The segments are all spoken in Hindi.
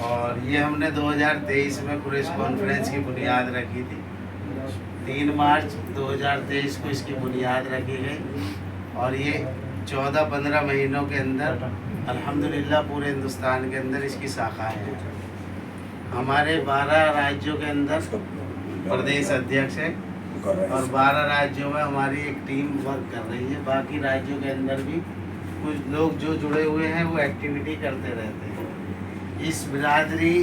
और ये हमने 2023 में प्रेस कॉन्फ्रेंस की बुनियाद रखी थी। 3 मार्च 2023 को इसकी बुनियाद रखी गई और ये 14-15 महीनों के अंदर अल्हम्दुलिल्लाह पूरे हिंदुस्तान के अंदर इसकी शाखाएँ हैं। हमारे 12 राज्यों के अंदर प्रदेश अध्यक्ष है और 12 राज्यों में हमारी एक टीम वर्क कर रही है। बाकी राज्यों के अंदर भी कुछ लोग जो जुड़े हुए हैं वो एक्टिविटी करते रहते हैं। इस बिरादरी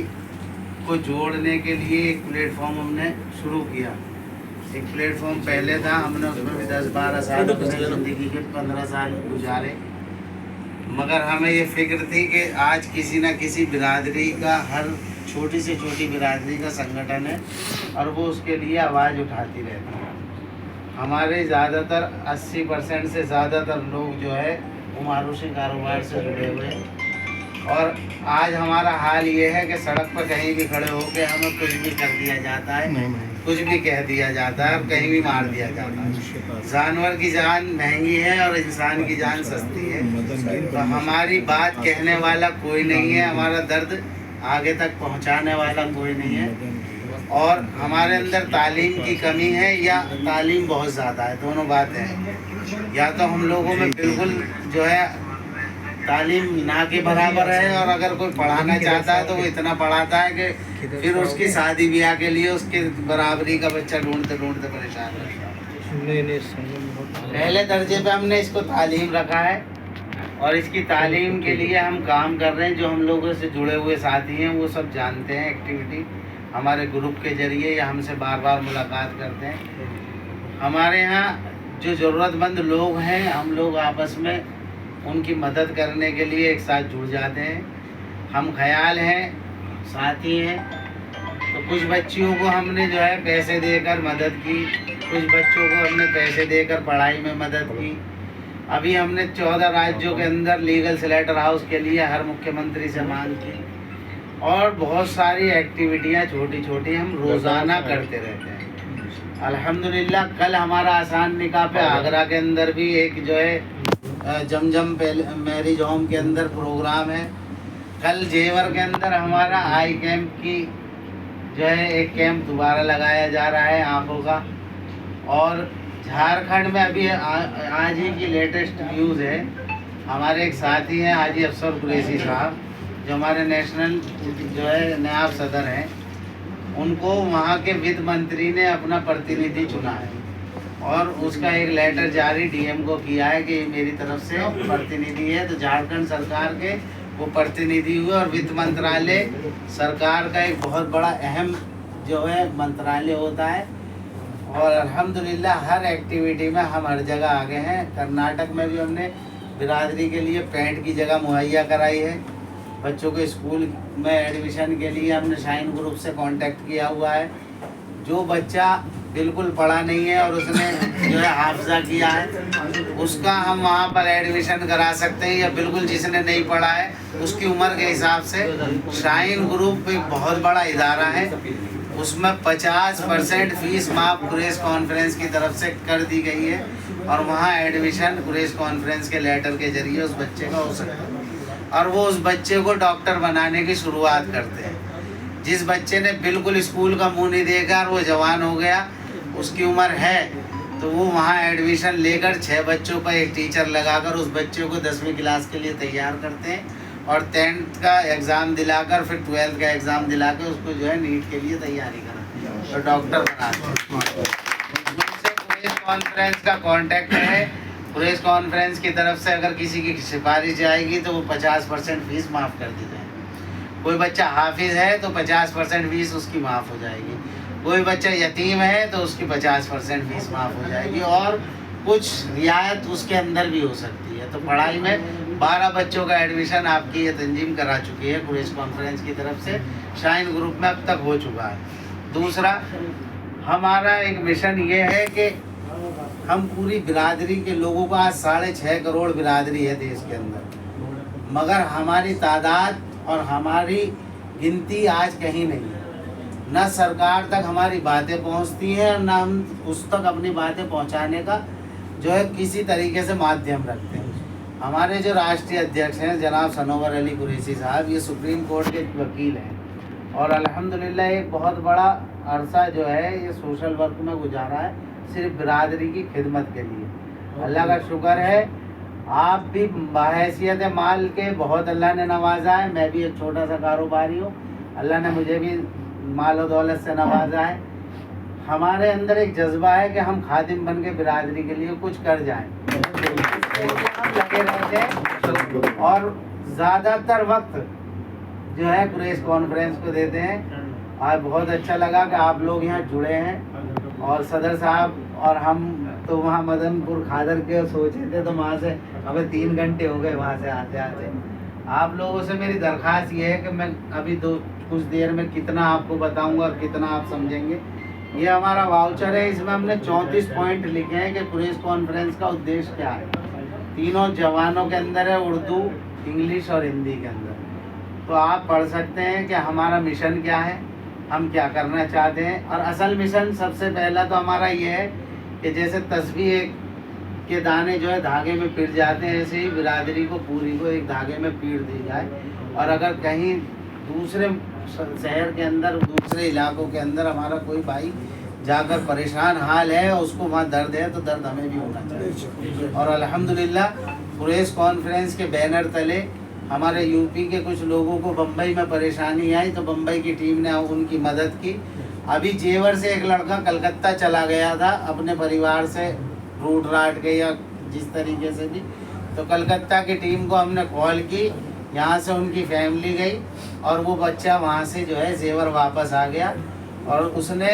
को जोड़ने के लिए एक प्लेटफॉर्म हमने शुरू किया। एक प्लेटफॉर्म पहले था, हमने उसमें भी 10-12 साल अपने ज़िंदगी के 15 साल गुजारे, मगर हमें ये फिक्र थी कि आज किसी न किसी बिरादरी का, हर छोटी से छोटी बिरादरी का संगठन है और वो उसके लिए आवाज़ उठाती रहती है। हमारे ज़्यादातर 80% से ज़्यादातर लोग जो है वो मारूसी कारोबार से जुड़े हुए हैं और आज हमारा हाल ये है कि सड़क पर कहीं भी खड़े होकर हमें कुछ भी कर दिया जाता है, कुछ भी कह दिया जाता है और कहीं भी मार दिया जाता है। जानवर की जान महंगी है और इंसान की जान सस्ती है। तो हमारी बात कहने वाला कोई नहीं है, हमारा दर्द आगे तक पहुंचाने वाला कोई नहीं है और हमारे अंदर तालीम की कमी है या तालीम बहुत ज़्यादा है। दोनों बातें हैं। या तो हम लोगों में बिल्कुल जो है तालीम ना के बराबर है और अगर कोई पढ़ाना चाहता है तो वो इतना पढ़ाता है कि फिर उसकी शादी ब्याह के लिए उसके बराबरी का बच्चा ढूंढते ढूंढते परेशान रहता है। पहले दर्जे पे हमने इसको तालीम रखा है और इसकी तालीम के लिए हम काम कर रहे हैं। जो हम लोगों से जुड़े हुए साथी हैं वो सब जानते हैं एक्टिविटी हमारे ग्रुप के ज़रिए या हमसे बार बार मुलाकात करते हैं। हमारे यहाँ जो ज़रूरतमंद लोग हैं, हम लोग आपस में उनकी मदद करने के लिए एक साथ जुड़ जाते हैं। हम ख्याल हैं, साथी हैं। तो कुछ बच्चियों को हमने जो है पैसे देकर मदद की, कुछ बच्चों को हमने पैसे देकर पढ़ाई में मदद की। अभी हमने 14 राज्यों के अंदर लीगल स्लेटर हाउस के लिए हर मुख्यमंत्री से मांग की और बहुत सारी एक्टिविटियां छोटी छोटी हम रोज़ाना करते रहते हैं। अल्हम्दुलिल्लाह कल हमारा आसान निकाह पे आगरा के अंदर भी एक जो है जमजम मैरिज होम के अंदर प्रोग्राम है। कल जेवर के अंदर हमारा आई कैंप की जो है एक कैंप दोबारा लगाया जा रहा है आँखों का। और झारखंड में अभी आज ही की लेटेस्ट न्यूज़ है, हमारे एक साथी हैं हाजी अफसर कुरैशी साहब जो हमारे नेशनल जो है नायब सदर हैं, उनको वहाँ के वित्त मंत्री ने अपना प्रतिनिधि चुना है और उसका एक लेटर जारी डीएम को किया है कि मेरी तरफ से प्रतिनिधि है। तो झारखंड सरकार के वो प्रतिनिधि हुए और वित्त मंत्रालय सरकार का एक बहुत बड़ा अहम जो है मंत्रालय होता है और अल्हम्दुलिल्लाह हर एक्टिविटी में हम हर जगह आगे हैं। कर्नाटक में भी हमने बिरादरी के लिए पैंट की जगह मुहैया कराई है। बच्चों के स्कूल में एडमिशन के लिए हमने शाइन ग्रुप से कांटेक्ट किया हुआ है। जो बच्चा बिल्कुल पढ़ा नहीं है और उसने जो है हाफजा किया है उसका हम वहाँ पर एडमिशन करा सकते हैं, या बिल्कुल जिसने नहीं पढ़ा है उसकी उम्र के हिसाब से शाइन ग्रुप एक बहुत बड़ा इदारा है, उसमें 50% फीस माफ प्रेस कॉन्फ्रेंस की तरफ से कर दी गई है और वहाँ एडमिशन प्रेस कॉन्फ्रेंस के लेटर के जरिए उस बच्चे का हो सकता है और वो उस बच्चे को डॉक्टर बनाने की शुरुआत करते हैं। जिस बच्चे ने बिल्कुल स्कूल का मुंह नहीं देखा और वो जवान हो गया, उसकी उम्र है, तो वो वहाँ एडमिशन लेकर 6 बच्चों पर एक टीचर लगाकर उस बच्चे को 10वीं क्लास के लिए तैयार करते हैं और 10th का एग्ज़ाम दिलाकर फिर 12th का एग्ज़ाम दिलाकर उसको जो है नीट के लिए तैयारी कराते हैं और डॉक्टर बनाते हैं। उनसे प्रेस कॉन्फ्रेंस का कॉन्टैक्ट है। प्रेस कॉन्फ्रेंस की तरफ से अगर किसी की सिफारिश जाएगी तो वो 50% फीस माफ़ कर दी जाएगी। कोई बच्चा हाफिज़ है तो 50% फीस उसकी माफ़ हो जाएगी। कोई बच्चा यतीम है तो उसकी 50% फीस माफ़ हो जाएगी और कुछ रियायत उसके अंदर भी हो सकती है। तो पढ़ाई में 12 बच्चों का एडमिशन आपकी ये तंजीम करा चुकी है प्रेस कॉन्फ्रेंस की तरफ से, शाइन ग्रुप में अब तक हो चुका है। दूसरा हमारा एक मिशन ये है कि हम पूरी बिरादरी के लोगों का, आज 6.5 करोड़ बिरादरी है देश के अंदर, मगर हमारी तादाद और हमारी गिनती आज कहीं नहीं है। न सरकार तक हमारी बातें पहुंचती हैं और न हम उस तक अपनी बातें पहुंचाने का जो है किसी तरीके से माध्यम रखते हैं। हमारे जो राष्ट्रीय अध्यक्ष हैं जनाब सनोवर अली कुरैशी साहब, ये सुप्रीम कोर्ट के वकील हैं और अल्हम्दुलिल्लाह एक बहुत बड़ा अरसा जो है ये सोशल वर्क में गुजारा है, सिर्फ बिरादरी की खिदमत के लिए। अल्लाह का शुक्र है, आप भी बहैसियत माल के बहुत अल्लाह ने नवाजा है। मैं भी एक छोटा सा कारोबारी हूँ, अल्लाह ने मुझे भी माल और दौलत से नवाजा है। हमारे अंदर एक जज्बा है कि हम खादिम बन के बिरादरी के लिए कुछ कर जाएं, हम लगे रहते हैं और ज़्यादातर वक्त जो है प्रेस कॉन्फ्रेंस को देते हैं। आज बहुत अच्छा लगा कि आप लोग यहाँ जुड़े हैं और सदर साहब और हम तो वहाँ मदनपुर खादर के सोचे थे, तो वहाँ से हमें 3 घंटे हो गए वहाँ से आते आते। आप लोगों से मेरी दरख्वास्त ये है कि मैं अभी कुछ देर में कितना आपको बताऊंगा और कितना आप समझेंगे। ये हमारा वाउचर है, इसमें हमने 34 पॉइंट लिखे हैं कि प्रेस कॉन्फ्रेंस का उद्देश्य क्या है। तीनों जवानों के अंदर है, उर्दू, इंग्लिश और हिंदी के अंदर। तो आप पढ़ सकते हैं कि हमारा मिशन क्या है, हम क्या करना चाहते हैं। और असल मिशन सबसे पहला तो हमारा ये है कि जैसे तस्बीह के दाने जो है धागे में पिट जाते हैं, ऐसे ही बिरादरी को पूरी को एक धागे में पीट दी जाए। और अगर कहीं दूसरे शहर के अंदर, दूसरे इलाकों के अंदर हमारा कोई भाई जाकर परेशान हाल है, उसको वहाँ दर्द है, तो दर्द हमें भी होना चाहिए। और अल्हम्दुलिल्लाह प्रेस कॉन्फ्रेंस के बैनर तले हमारे यूपी के कुछ लोगों को बम्बई में परेशानी आई, तो बम्बई की टीम ने उनकी मदद की। अभी जेवर से एक लड़का कलकत्ता चला गया था अपने परिवार से रूट राट के या जिस तरीके से भी, तो कलकत्ता की टीम को हमने कॉल की, यहाँ से उनकी फैमिली गई और वो बच्चा वहाँ से जो है जेवर वापस आ गया और उसने